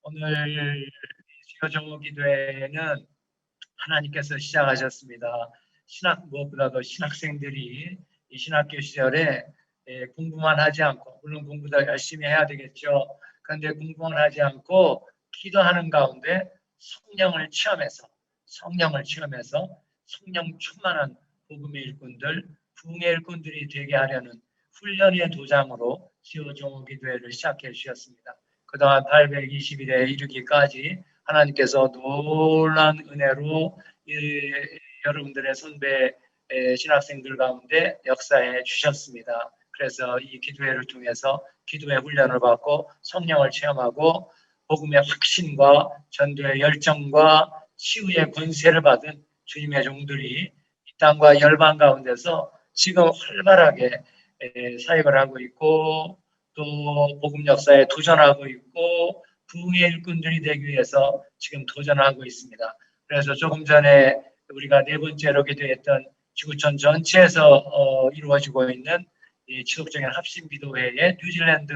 오늘 수요정오 기도회는 하나님께서 시작하셨습니다. 무엇보다도 신학생들이 이 신학교 시절에 공부만 하지 않고, 물론 공부도 열심히 해야 되겠죠. 그런데 공부만 하지 않고 기도하는 가운데 성령을 체험해서 성령 충만한 복음의 일꾼들, 부흥의 일꾼들이 되게 하려는 훈련의 도장으로 수요정오 기도회를 시작해 주셨습니다. 그동안 820일에 이르기까지 하나님께서 놀라운 은혜로 여러분들의 선배 신학생들 가운데 역사해 주셨습니다. 그래서 이 기도회를 통해서 기도의 훈련을 받고 성령을 체험하고 복음의 확신과 전도의 열정과 치유의 권세를 받은 주님의 종들이 이 땅과 열방 가운데서 지금 활발하게 사역을 하고 있고 또 복음 역사에 도전하고 있고 부흥의 일꾼들이 되기 위해서 지금 도전하고 있습니다. 그래서 조금 전에 우리가 네 번째로 기도했던 지구촌 전체에서 이루어지고 있는 이 지속적인 합심기도회의 뉴질랜드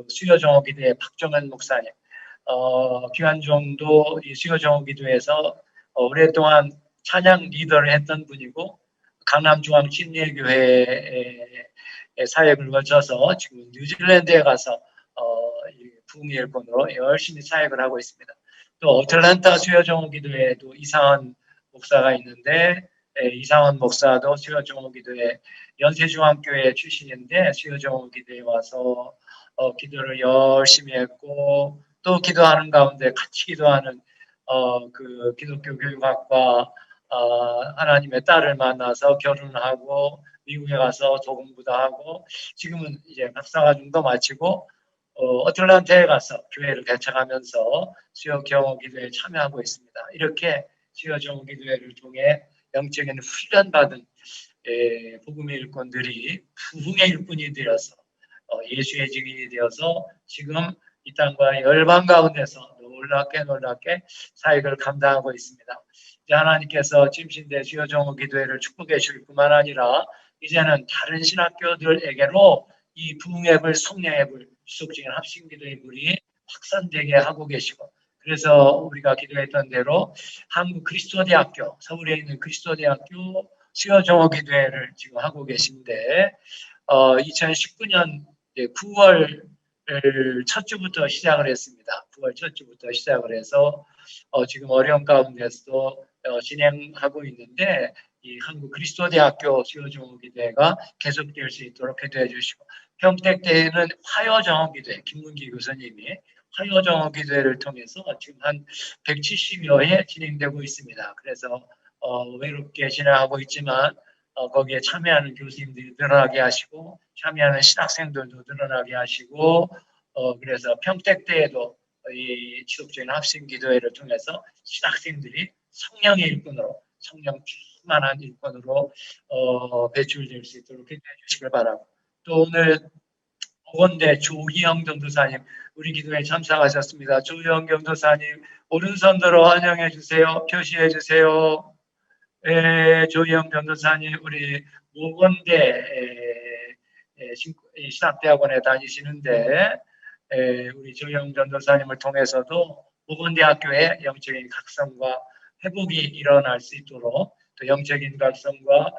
수요정오기도회 박정현 목사님, 기간 정도 이 수요정오기도회에서 오랫동안 찬양 리더를 했던 분이고 강남중앙 침례교회 사역을 거쳐서 지금 뉴질랜드에 가서 부흥의 일꾼으로 열심히 사역을 하고 있습니다. 또 어틀란타 수요정오기도회에도 이상원 목사가 있는데 이상원 목사도 수요정오기도회 연세중앙교회 출신인데 수요정오기도회에 와서 기도를 열심히 했고 또 기도하는 가운데 같이 기도하는 그 기독교 교육학과 하나님의 딸을 만나서 결혼하고 미국에 가서 도공부도 하고 지금은 이제 박사과정도 마치고 어틀란타에 가서 교회를 개척하면서 수요 경호 기도에 참여하고 있습니다. 이렇게 수요 경호 기도회를 통해 영적인 훈련받은 복음의 일꾼들이 부흥의 일꾼이 되어서 예수의 증인이 되어서 지금 이 땅과 열방 가운데서 놀랍게 사역을 감당하고 있습니다. 이제 하나님께서 침신대 수요 경호 기도회를 축복해 주실 뿐만 아니라 이제는 다른 신학교들에게로 이 부흥의 불, 성령의 불, 지속적인 합심기도의 불이 확산되게 하고 계시고 그래서 우리가 기도했던 대로 한국 그리스도대학교, 서울에 있는 그리스도대학교 수요정오기도회를 지금 하고 계신데 2019년 9월 첫 주부터 시작을 했습니다. 9월 첫 주부터 시작을 해서 지금 어려운 가운데서도 진행하고 있는데 이 한국 그리스도대학교 수요정오기도회가 계속될 수 있도록 기도해 주시고 평택대회는 화요정오기도회 김문기 교수님이 화요정오기도회를 통해서 지금 한 170여 회 진행되고 있습니다. 그래서 외롭게 진행하고 있지만 거기에 참여하는 교수님들이 늘어나게 하시고 참여하는 신학생들도 늘어나게 하시고 그래서 평택대회도 이 지속적인 합심기도회를 통해서 신학생들이 성령의 일꾼으로 성령 충만한 일꾼으로 배출될 수 있도록 기도해 주시길 바라고 또 오늘 보건대 조희영 전도사님 우리 기도에 참석하셨습니다. 조희영 전도사님 오른손 들어 환영해 주세요. 표시해 주세요. 조희영 전도사님 우리 보건대 신학대학원에 다니시는데 우리 조희영 전도사님을 통해서도 보건대학교의 영적인 각성과 회복이 일어날 수 있도록 또 영적인 각성과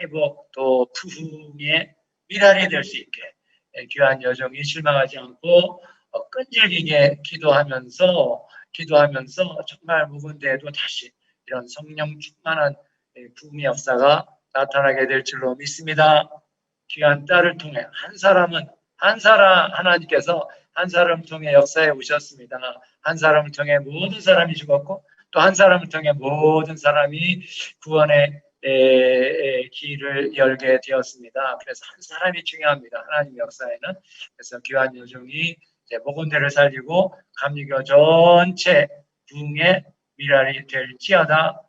회복 또 부흥의 미랄이 될 수 있게 귀한 여정이 실망하지 않고 끈질기게 기도하면서 정말 묵은 데에도 다시 이런 성령 충만한 부흥의 역사가 나타나게 될 줄로 믿습니다. 귀한 딸을 통해 하나님께서 한 사람을 통해 역사에 오셨습니다. 한 사람을 통해 모든 사람이 죽었고 또 한 사람을 통해 모든 사람이 구원의 길을 열게 되었습니다. 그래서 한 사람이 중요합니다. 하나님 역사에는. 그래서 귀한 여종이 목원대를 살리고 감리교 전체 부흥의 미랄이 될지어다.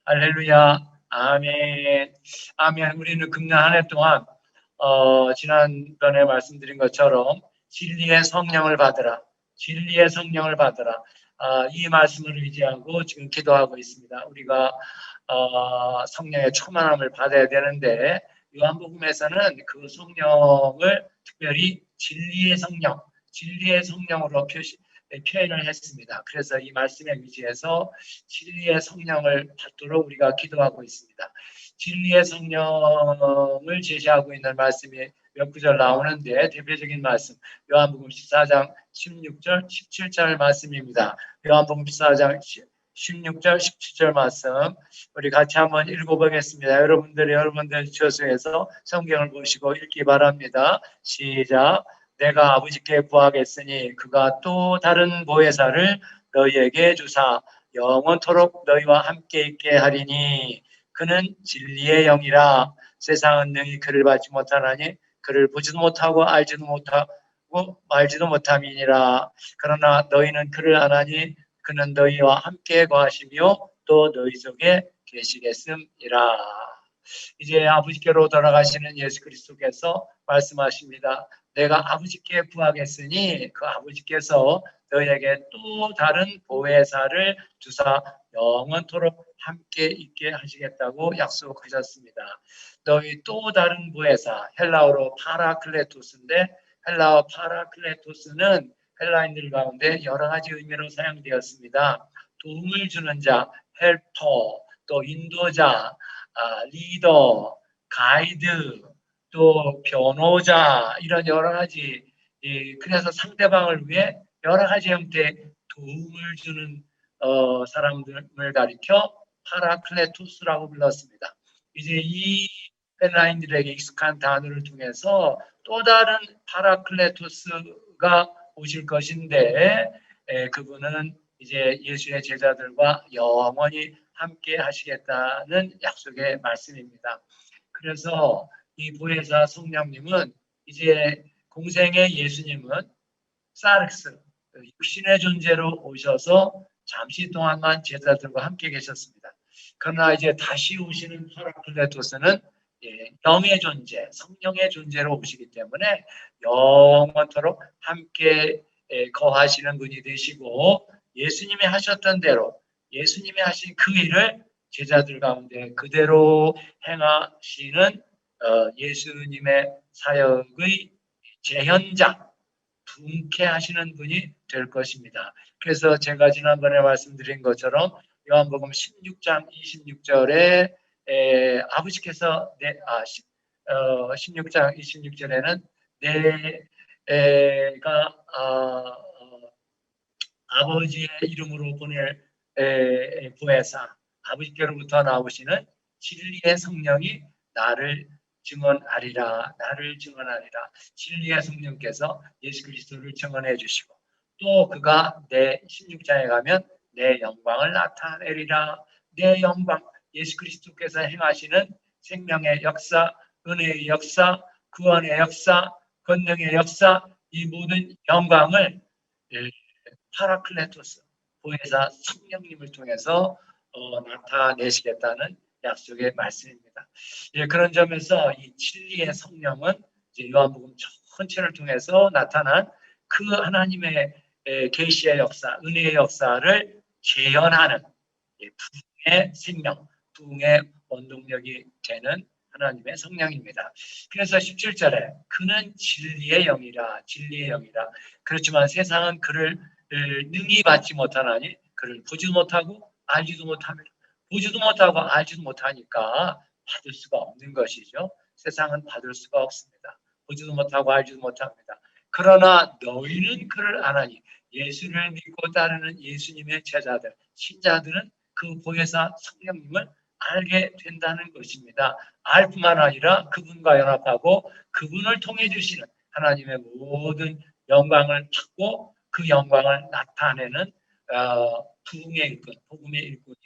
할렐루야. 아멘. 아멘. 우리는 금년 한 해 동안 지난번에 말씀드린 것처럼 진리의 성령을 받으라. 진리의 성령을 받으라. 이 말씀을 의지하고 지금 기도하고 있습니다. 우리가 성령의 충만함을 받아야 되는데 요한복음에서는 그 성령을 특별히 진리의 성령, 진리의 성령으로 표현을 했습니다. 그래서 이 말씀에 위치해서 진리의 성령을 받도록 우리가 기도하고 있습니다. 진리의 성령을 제시하고 있는 말씀이 몇 구절 나오는데 대표적인 말씀 요한복음 14장 16절 17절 말씀입니다. 요한복음 14장 16절 17절 말씀 우리 같이 한번 읽어보겠습니다. 여러분들 저수에서 성경을 보시고 읽기 바랍니다. 시작. 내가 아버지께 구하겠으니 그가 또 다른 보혜사를 너희에게 주사 영원토록 너희와 함께 있게 하리니 그는 진리의 영이라. 세상은 능히 그를 받지 못하나니 그를 보지도 못하고 알지도 못하고 말지도 못함이니라. 그러나 너희는 그를 아나니 그는 너희와 함께 거하시며 또 너희 속에 계시겠음이라. 이제 아버지께로 돌아가시는 예수 그리스도께서 말씀하십니다. 내가 아버지께 구하겠으니 그 아버지께서 너희에게 또 다른 보혜사를 주사 영원토록 함께 있게 하시겠다고 약속하셨습니다. 너희 또 다른 보혜사, 헬라어로 파라클레토스인데 헬라어 파라클레토스는 헬라인들 가운데 여러 가지 의미로 사용되었습니다. 도움을 주는 자, 헬퍼, 또 인도자, 리더, 가이드, 또 변호자 이런 여러 가지 그래서 상대방을 위해 여러 가지 형태의 도움을 주는 사람들을 가리켜 파라클레토스라고 불렀습니다. 이제 이 헬라인들에게 익숙한 단어를 통해서 또 다른 파라클레토스가 오실 것인데 그분은 이제 예수의 제자들과 영원히 함께 하시겠다는 약속의 말씀입니다. 그래서 이 보혜사 성령님은 이제 공생의 예수님은 사르스, 육신의 존재로 오셔서 잠시 동안만 제자들과 함께 계셨습니다. 그러나 이제 다시 오시는 파라클레토스는 영의 존재, 성령의 존재로 오시기 때문에 영원토록 함께 거하시는 분이 되시고 예수님이 하셨던 대로 예수님이 하신 그 일을 제자들 가운데 그대로 행하시는 예수님의 사역의 재현장, 분케하시는 분이 될 것입니다. 그래서 제가 지난번에 말씀드린 것처럼 요한복음 16장 26절에 아버지께서 16장 26절에는 내가 아버지의 이름으로 보낼 보혜사 아버지께로부터 나오시는 진리의 성령이 나를 증언하리라. 진리의 성령께서 예수 그리스도를 증언해 주시고 또 그가 내 16장에 가면 내 영광을 나타내리라. 내 영광, 예수 그리스도께서 행하시는 생명의 역사, 은혜의 역사, 구원의 역사, 권능의 역사, 이 모든 영광을 파라클레토스, 보혜사 성령님을 통해서 나타내시겠다는 약속의 말씀입니다. 그런 점에서 이 진리의 성령은 이제 요한복음 전체를 통해서 나타난 그 하나님의 계시의 역사, 은혜의 역사를 재현하는 부흥의 생명, 부흥의 원동력이 되는 하나님의 성령입니다. 그래서 17절에 그는 진리의 영이라. 그렇지만 세상은 그를 능히 받지 못하나니 그를 보지도 못하고 알지도 못합니다. 보지도 못하고 알지도 못하니까 받을 수가 없는 것이죠. 세상은 받을 수가 없습니다. 보지도 못하고 알지도 못합니다. 그러나 너희는 그를 아나니 예수를 믿고 따르는 예수님의 제자들, 신자들은 그 보혜사 성령님을 알게 된다는 것입니다. 알 뿐만 아니라 그분과 연합하고 그분을 통해 주시는 하나님의 모든 영광을 받고 그 영광을 나타내는 부흥의 일꾼, 복음의 일꾼이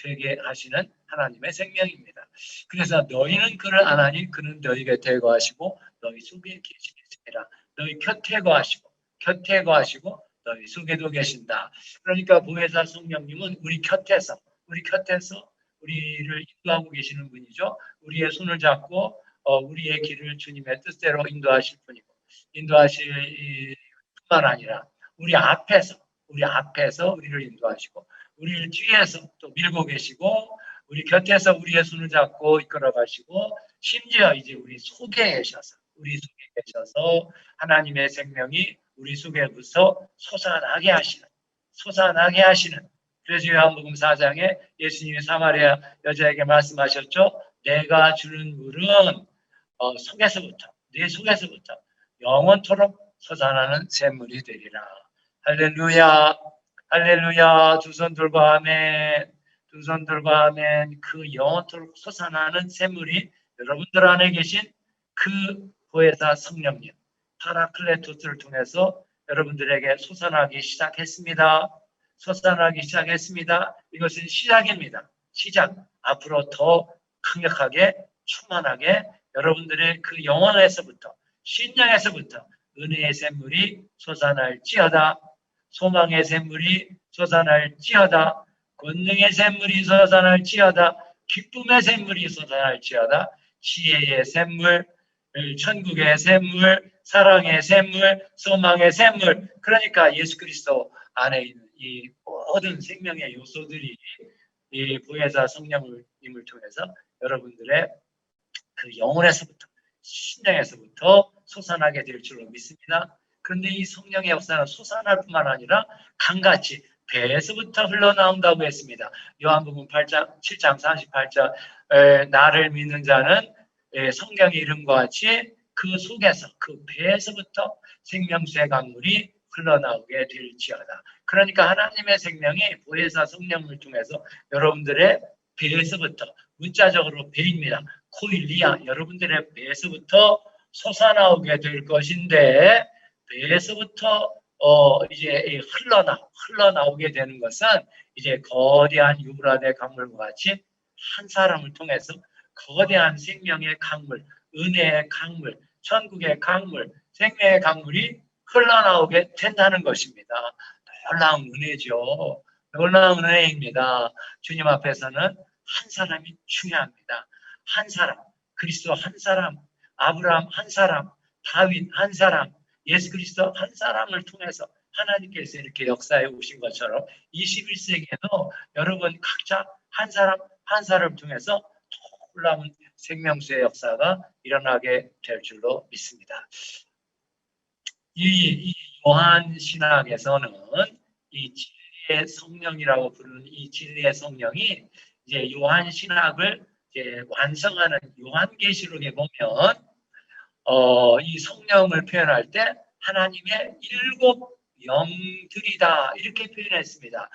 되게 하시는 하나님의 생명입니다. 그래서 너희는 그를 아나니 그는 너희 곁에 거하시고 너희 속에 계시겠습니다. 너희 곁에 거하시고 너희 속에도 계신다. 그러니까 보혜사 성령님은 우리 곁에서 우리를 인도하고 계시는 분이죠. 우리의 손을 잡고 우리의 길을 주님의 뜻대로 인도하실 분이고 인도하실 뿐만 아니라 우리 앞에서 우리를 인도하시고 우리를 뒤에서 또 밀고 계시고 우리 곁에서 우리의 손을 잡고 이끌어 가시고 심지어 이제 우리 속에 계셔서 하나님의 생명이 우리 속에부터 솟아나게 하시는. 그래서 요한복음 4장에 예수님이 사마리아 여자에게 말씀하셨죠. 내가 주는 물은 속에서부터, 네 속에서부터 영원토록 솟아나는 샘물이 되리라. 할렐루야, 할렐루야. 두 손 들고 아멘, 두 손 들고 아멘. 그 영원토록 솟아나는 샘물이 여러분들 안에 계신 그 보혜사 성령님 파라클레토스를 통해서 여러분들에게 솟아나기 시작했습니다. 솟아나기 시작했습니다. 이것은 시작입니다. 시작. 앞으로 더 강력하게 충만하게 여러분들의 그 영혼에서부터 신령에서부터 은혜의 샘물이 솟아날지어다. 소망의 샘물이 솟아날지어다. 권능의 샘물이 솟아날지어다. 기쁨의 샘물이 솟아날지어다. 지혜의 샘물, 천국의 샘물, 사랑의 샘물, 소망의 샘물. 그러니까 예수 그리스도 안에 있는 이 모든 생명의 요소들이 이 보혜사 성령님을 통해서 여러분들의 그 영혼에서부터 신령에서부터 솟아나게 될 줄로 믿습니다. 그런데 이 성령의 역사는 솟아날 뿐만 아니라 강같이 배에서부터 흘러나온다고 했습니다. 요한복음 7장 38절 나를 믿는 자는 성경의 이름과 같이 그 속에서 그 배에서부터 생명수의 강물이 흘러나오게 될지어다. 그러니까 하나님의 생명이 보혜사 성령을 통해서 여러분들의 배에서부터 문자적으로 배입니다. 코일리아 여러분들의 배에서부터 솟아나오게 될 것인데 배에서부터 이제 흘러나오게 되는 것은 이제 거대한 유브라데 강물과 같이 한 사람을 통해서 거대한 생명의 강물, 은혜의 강물, 천국의 강물, 생명의 강물이 흘러나오게 된다는 것입니다. 놀라운 은혜죠. 놀라운 은혜입니다. 주님 앞에서는 한 사람이 중요합니다. 한 사람, 그리스도 한 사람, 아브라함 한 사람, 다윗 한 사람, 예수 그리스도 한 사람을 통해서 하나님께서 이렇게 역사해 오신 것처럼 21세기에도 여러분 각자 한 사람 한 사람을 통해서 놀라운 생명수의 역사가 일어나게 될 줄로 믿습니다. 이 요한 신학에서는 이 진리의 성령이라고 부르는 이 진리의 성령이 이제 요한 신학을 이제 완성하는 요한계시록에 보면 이 성령을 표현할 때 하나님의 일곱 영들이다 이렇게 표현했습니다.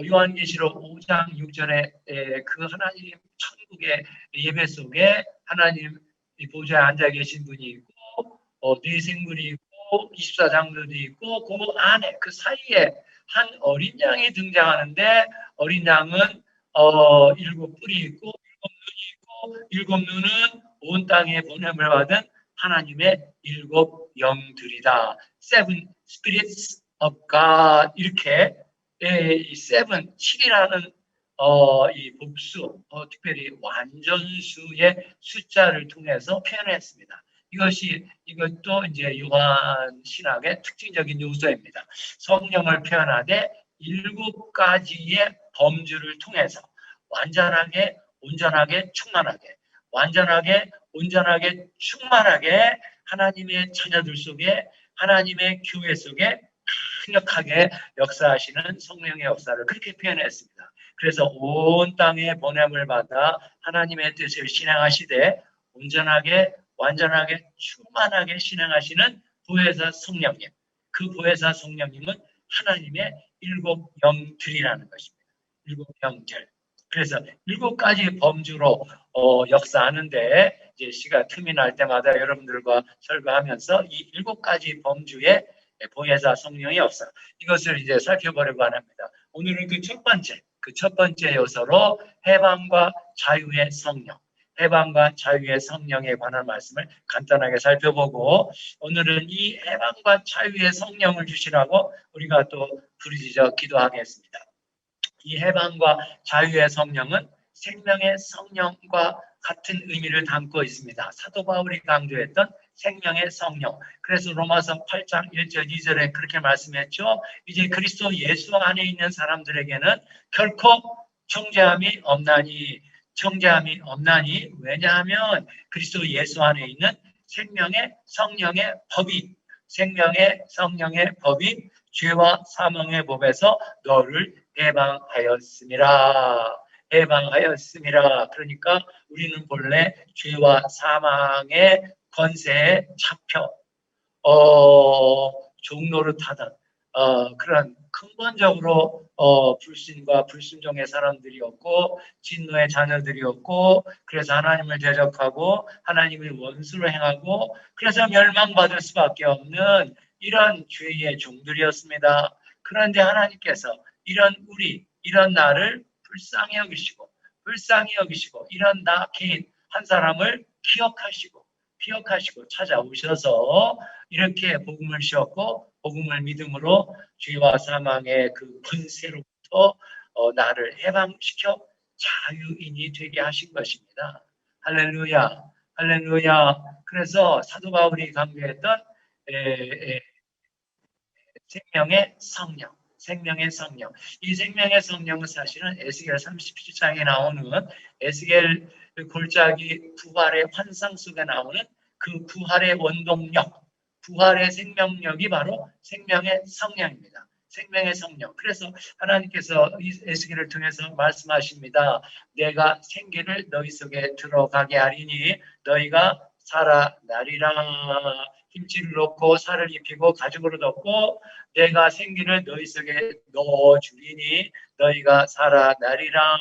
요한계시록 5장 6절에 그 하나님 천국의 예배 속에 하나님 보좌에 앉아 계신 분이 있고 네 생물이 있고 24장로도 있고 그 안에 그 사이에 한 어린 양이 등장하는데 어린 양은 일곱 뿔이 있고 일곱 눈은 온 땅에 보냄을 받은 하나님의 일곱 영들이다. Seven spirits of God 이렇게 이 seven 7이라는 이 복수 특별히 완전수의 숫자를 통해서 표현했습니다. 이것도 이제 요한 신학의 특징적인 요소입니다. 성령을 표현하되 일곱 가지의 범주를 통해서 완전하게 온전하게 충만하게 완전하게 온전하게 충만하게 하나님의 자녀들 속에 하나님의 교회 속에 강력하게 역사하시는 성령의 역사를 그렇게 표현했습니다. 그래서 온 땅에 보냄을 받아 하나님의 뜻을 실행하시되 온전하게 완전하게 충만하게 실행하시는 보혜사 성령님. 그 보혜사 성령님은 하나님의 일곱 영들이라는 것입니다. 일곱 영들. 그래서 일곱 가지 범주로 역사하는데 이제 시가 틈이 날 때마다 여러분들과 설교하면서 이 일곱 가지 범주의 보혜사 성령의 역사 이것을 이제 살펴보려고 합니다. 오늘은 그 첫 번째 요소로 해방과 자유의 성령, 해방과 자유의 성령에 관한 말씀을 간단하게 살펴보고 오늘은 이 해방과 자유의 성령을 주시라고 우리가 또 부르짖어 기도하겠습니다. 이 해방과 자유의 성령은 생명의 성령과 같은 의미를 담고 있습니다. 사도 바울이 강조했던 생명의 성령. 그래서 로마서 8장 1절 2절에 그렇게 말씀했죠. 이제 그리스도 예수 안에 있는 사람들에게는 결코 정죄함이 없나니 왜냐하면 그리스도 예수 안에 있는 생명의 성령의 법이 생명의 성령의 법이 죄와 사망의 법에서 너를 해방하였음이라. 해방하였음이라. 그러니까 우리는 본래 죄와 사망의 권세에 잡혀 종노릇하던 그런 근본적으로 불신과 불순종의 사람들이었고 진노의 자녀들이었고, 그래서 하나님을 대적하고 하나님의 원수로 행하고 그래서 멸망받을 수밖에 없는 이런 죄의 종들이었습니다. 그런데 하나님께서 이런 나를 불쌍히 여기시고 이런 나 개인 한 사람을 기억하시고 찾아오셔서 이렇게 복음을 주었고, 복음을 믿음으로 죄와 사망의 그 권세로부터 나를 해방시켜 자유인이 되게 하신 것입니다. 할렐루야, 할렐루야. 그래서 사도 바울이 강조했던 생명의 성령. 이 생명의 성령은 사실은 에스겔 37장에 나오는 에스겔 골짜기 부활의 환상 속에 나오는 그 부활의 원동력, 부활의 생명력이 바로 생명의 성령입니다. 생명의 성령. 그래서 하나님께서 이 에스겔을 통해서 말씀하십니다. 내가 생기를 너희 속에 들어가게 하리니 너희가 살아나리라. 김치를 넣고 살을 입히고 가죽으로 덮고 내가 생기를 너희 속에 넣어주리니 너희가 살아나리라.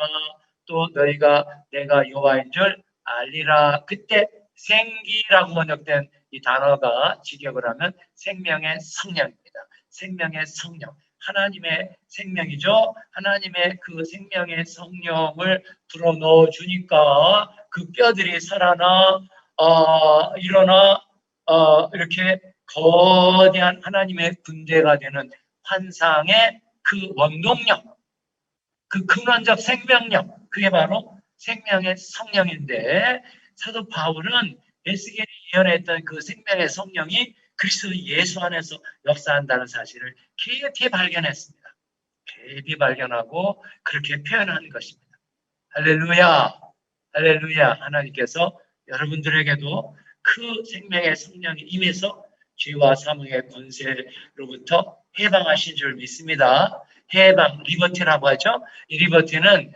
또 너희가 내가 여호와인 줄 알리라. 그때 생기라고 번역된 이 단어가 직역을 하면 생명의 성령입니다. 생명의 성령. 하나님의 생명이죠. 하나님의 그 생명의 성령을 불어넣어 주니까 그 뼈들이 살아나 일어나 이렇게 거대한 하나님의 군대가 되는 환상의 그 원동력, 그 근원적 생명력, 그게 바로 생명의 성령인데, 사도 바울은 에스겔이 예언했던 그 생명의 성령이 그리스도 예수 안에서 역사한다는 사실을 깊이 발견했습니다. 깊이 발견하고 그렇게 표현한 것입니다. 할렐루야, 할렐루야. 하나님께서 여러분들에게도 그 생명의 성령이 임해서 죄와 사망의 권세로부터 해방하신 줄 믿습니다. 해방, 리버티라고 하죠. 이 리버티는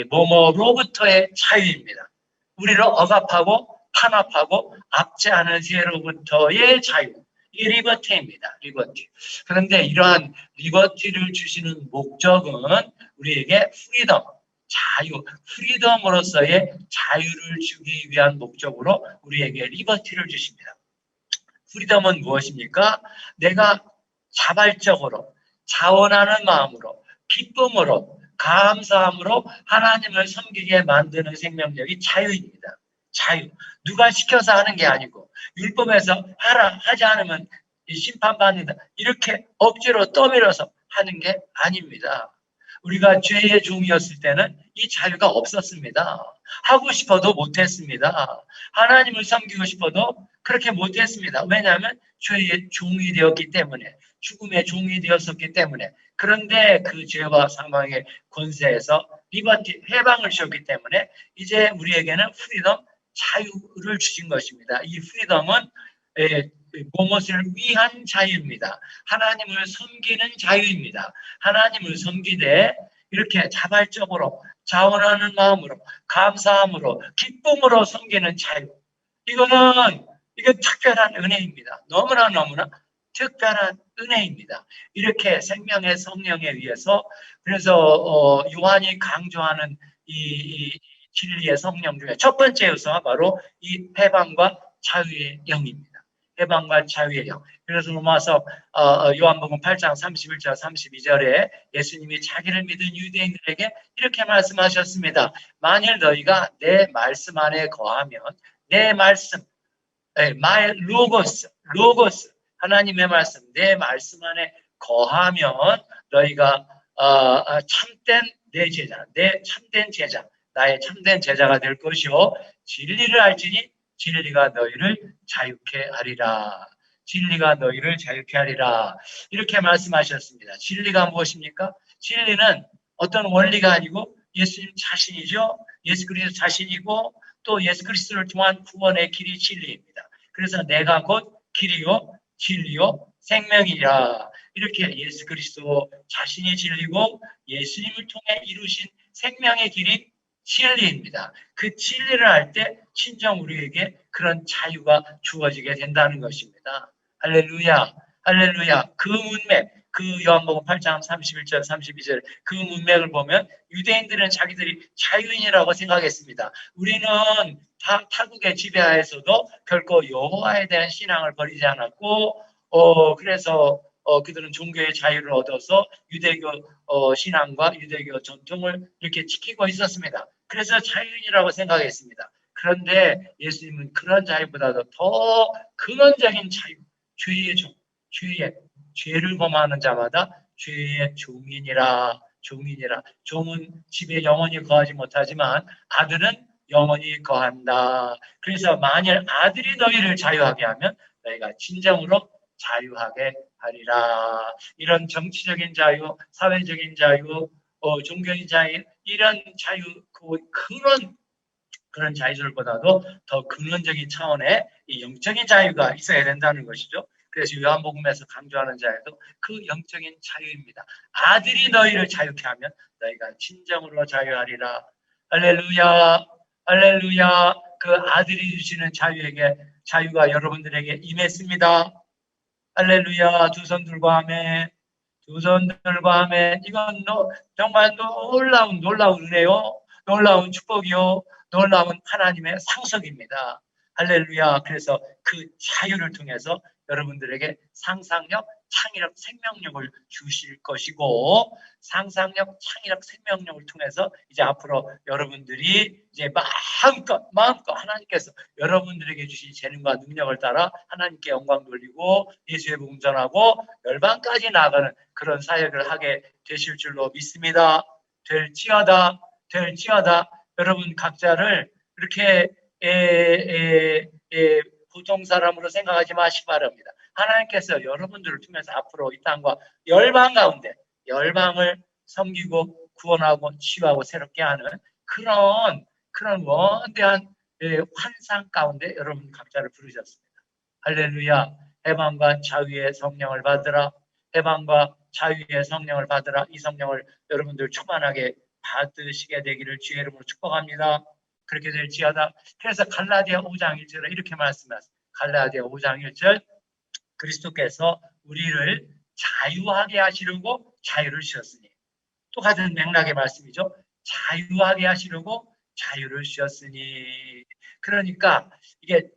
뭐뭐로부터의 자유입니다. 우리를 억압하고 탄압하고 압제하는 죄로부터의 자유. 이게 리버티입니다. 리버티. 그런데 이러한 리버티를 주시는 목적은 우리에게 프리덤, 자유, 프리덤으로서의 자유를 주기 위한 목적으로 우리에게 리버티를 주십니다. 프리덤은 무엇입니까? 내가 자발적으로, 자원하는 마음으로, 기쁨으로, 감사함으로 하나님을 섬기게 만드는 생명력이 자유입니다. 자유. 누가 시켜서 하는 게 아니고 율법에서 하지 않으면 심판받는다. 이렇게 억지로 떠밀어서 하는 게 아닙니다. 우리가 죄의 종이었을 때는 이 자유가 없었습니다. 하고 싶어도 못했습니다. 하나님을 섬기고 싶어도 그렇게 못했습니다. 왜냐하면 죄의 종이 되었기 때문에, 죽음의 종이 되었었기 때문에. 그런데 그 죄와 사망의 권세에서 리버티, 해방을 주셨기 때문에 이제 우리에게는 프리덤, 자유를 주신 것입니다. 이 프리덤은 무엇을 위한 자유입니다. 하나님을 섬기는 자유입니다. 하나님을 섬기되 이렇게 자발적으로 자원하는 마음으로 감사함으로 기쁨으로 섬기는 자유. 이거는 특별한 은혜입니다. 너무나 특별한 은혜입니다. 이렇게 생명의 성령에 의해서, 그래서 요한이 강조하는 이 진리의 성령 중에 첫 번째 요소가 바로 이 해방과 자유의 영입니다. 해방과 자유의 영. 그래서 로마서 요한복음 8장 31절 32절에 예수님이 자기를 믿은 유대인들에게 이렇게 말씀하셨습니다. 만일 너희가 내 말씀 안에 거하면, 내 말씀, 마의 로고스, 하나님의 말씀, 내 말씀 안에 거하면 너희가 참된 내 제자, 내 참된 제자, 나의 참된 제자가 될 것이요 진리를 알지니 진리가 너희를 자유케 하리라. 진리가 너희를 자유케 하리라. 이렇게 말씀하셨습니다. 진리가 무엇입니까? 진리는 어떤 원리가 아니고 예수님 자신이죠. 예수 그리스도 자신이고 또 예수 그리스도를 통한 구원의 길이 진리입니다. 그래서 내가 곧 길이요 진리요 생명이라. 이렇게 예수 그리스도 자신이 진리고 예수님을 통해 이루신 생명의 길이 진리입니다. 그 진리를 알 때 친정 우리에게 그런 자유가 주어지게 된다는 것입니다. 할렐루야, 할렐루야. 그 문맥, 그 요한복음 8장 31절, 32절 그 문맥을 보면 유대인들은 자기들이 자유인이라고 생각했습니다. 우리는 타국의 지배하에서도 결코 여호와에 대한 신앙을 버리지 않았고, 그래서 그들은 종교의 자유를 얻어서 유대교 신앙과 유대교 전통을 이렇게 지키고 있었습니다. 그래서 자유인이라고 생각했습니다. 그런데 예수님은 그런 자유보다도 더 근원적인 자유, 죄의 종, 죄를 범하는 자마다 죄의 종이니라. 종은 집에 영원히 거하지 못하지만 아들은 영원히 거한다. 그래서 만일 아들이 너희를 자유하게 하면 너희가 진정으로 자유하게 하리라. 이런 정치적인 자유, 사회적인 자유, 종교의 자유, 이런 자유, 그런 자유들보다도 더 근원적인 차원의 이 영적인 자유가 있어야 된다는 것이죠. 그래서 요한복음에서 강조하는 자유도 그 영적인 자유입니다. 아들이 너희를 자유케 하면 너희가 진정으로 자유하리라. 할렐루야, 할렐루야. 그 아들이 주시는 자유가 여러분들에게 임했습니다. 할렐루야. 두 손 들고 아멘. 두 손 들고 아멘. 이건 정말 놀라운 은혜요. 놀라운 축복이요. 놀라운 하나님의 상속입니다. 할렐루야. 그래서 그 자유를 통해서 여러분들에게 상상력, 창의력, 생명력을 주실 것이고, 상상력, 창의력, 생명력을 통해서 이제 앞으로 여러분들이 이제 마음껏 하나님께서 여러분들에게 주신 재능과 능력을 따라 하나님께 영광 돌리고 예수의 복음 전하고 열방까지 나아가는 그런 사역을 하게 되실 줄로 믿습니다. 될지어다. 여러분 각자를 이렇게 보통 사람으로 생각하지 마시기 바랍니다. 하나님께서 여러분들을 통해서 앞으로 이 땅과 열방 가운데 열방을 섬기고 구원하고 치유하고 새롭게 하는 그런 원대한 환상 가운데 여러분 각자를 부르셨습니다. 할렐루야. 해방과 자유의 성령을 받으라. 해방과 자유의 성령을 받으라. 이 성령을 여러분들 충만하게 받으시게 되기를 주의 이름으로 축복합니다. 그렇게 될지어다. 그래서 갈라디아 5장 1절에 이렇게 말씀하셨습니다. 갈라디아 5장 1절 그리스도께서 우리를 자유하게 하시려고 자유를 주셨으니, 또 같은 맥락의 말씀이죠. 자유하게 하시려고 자유를 주셨으니. 그러니까 이게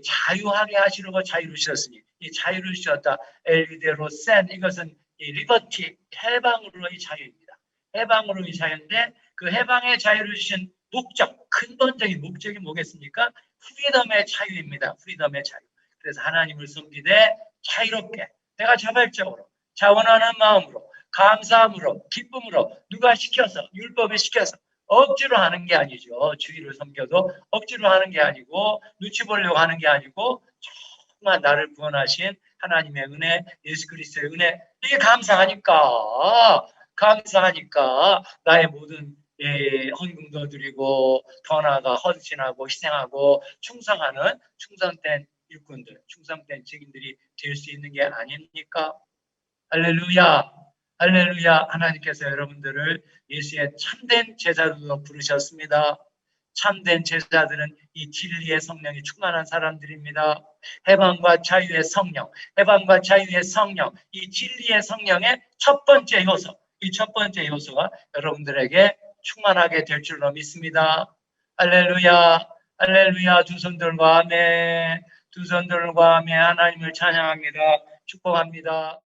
자유하게 하시려고 자유를 주셨으니, 이 자유를 주셨다. 엘리데로 센, 이것은 리버티, 해방으로의 자유입니다. 해방으로의 자유인데 그 해방의 자유를 주신 목적, 근본적인 목적이 뭐겠습니까? 프리덤의 자유입니다. 프리덤의 자유. 그래서 하나님을 섬기되 자유롭게, 내가 자발적으로 자원하는 마음으로 감사함으로 기쁨으로 누가 시켜서 율법에 시켜서 억지로 하는 게 아니죠. 주의를 섬겨도 억지로 하는 게 아니고 눈치 보려고 하는 게 아니고 정말 나를 구원하신 하나님의 은혜, 예수 그리스도의 은혜, 이게 감사하니까 나의 모든 헌금도 드리고 더 나아가 헌신하고 희생하고 충성하는 충성된 일꾼들, 충성된 증인들이 될 수 있는 게 아닙니까? 할렐루야, 할렐루야. 하나님께서 여러분들을 예수의 참된 제자들로 부르셨습니다. 참된 제자들은 이 진리의 성령이 충만한 사람들입니다. 해방과 자유의 성령, 이 진리의 성령의 첫 번째 요소, 이 첫 번째 요소가 여러분들에게 충만하게 될 줄로 믿습니다. 할렐루야, 할렐루야. 두 손 들고 아멘. 하나님을 찬양합니다. 축복합니다.